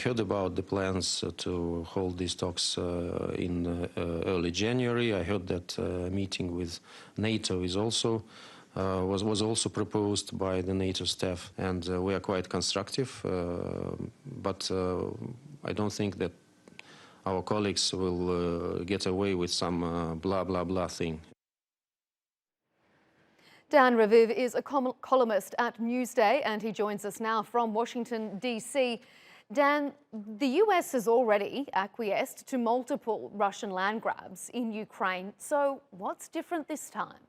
Heard about the plans to hold these talks in early January. I heard that a meeting with NATO is also was also proposed by the NATO staff, and we are quite constructive. But I don't think that our colleagues will get away with some blah blah blah thing. Dan Raviv is a columnist at Newsday, and he joins us now from Washington, D.C. Dan, the US has already acquiesced to multiple Russian land grabs in Ukraine. So what's different this time?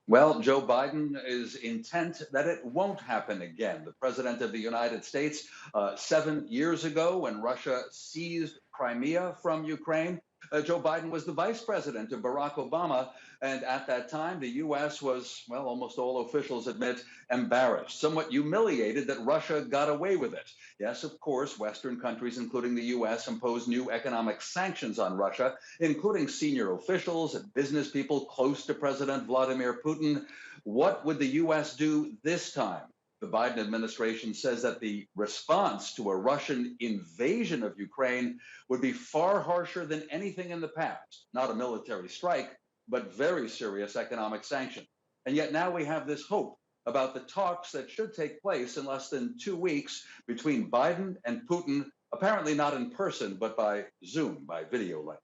Well, Joe Biden is intent that it won't happen again. The president of the United States, 7 years ago, when Russia seized Crimea from Ukraine, Joe Biden was the vice president of Barack Obama. And at that time, the U.S. was, well, almost all officials admit, embarrassed, somewhat humiliated that Russia got away with it. Yes, of course, Western countries, including the U.S., imposed new economic sanctions on Russia, including senior officials and business people close to President Vladimir Putin. What would the U.S. do this time? The Biden administration says that the response to a Russian invasion of Ukraine would be far harsher than anything in the past. Not a military strike, but very serious economic sanction. And yet now we have this hope about the talks that should take place in less than 2 weeks between Biden and Putin, apparently not in person, but by Zoom, by video link.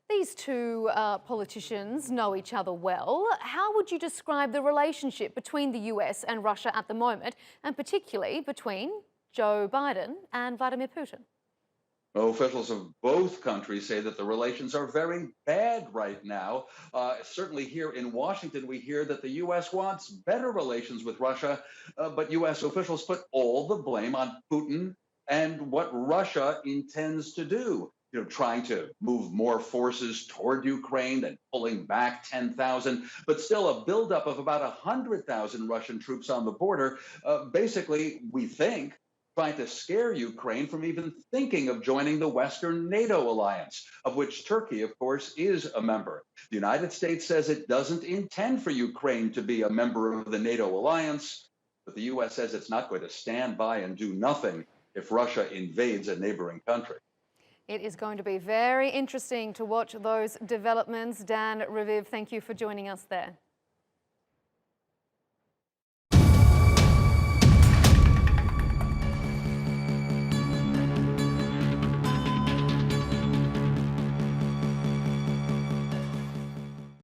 These two politicians know each other well. How would you describe the relationship between the US and Russia at the moment, and particularly between Joe Biden and Vladimir Putin? Well, officials of both countries say that the relations are very bad right now. Certainly here in Washington, we hear that the U.S. wants better relations with Russia, but U.S. officials put all the blame on Putin and what Russia intends to do. You know, trying to move more forces toward Ukraine and pulling back 10,000, but still a buildup of about 100,000 Russian troops on the border. Basically, we think, trying to scare Ukraine from even thinking of joining the Western NATO alliance, of which Turkey, of course, is a member. The United States says it doesn't intend for Ukraine to be a member of the NATO alliance, but the U.S. says it's not going to stand by and do nothing if Russia invades a neighboring country. It is going to be very interesting to watch those developments. Dan Raviv, thank you for joining us there.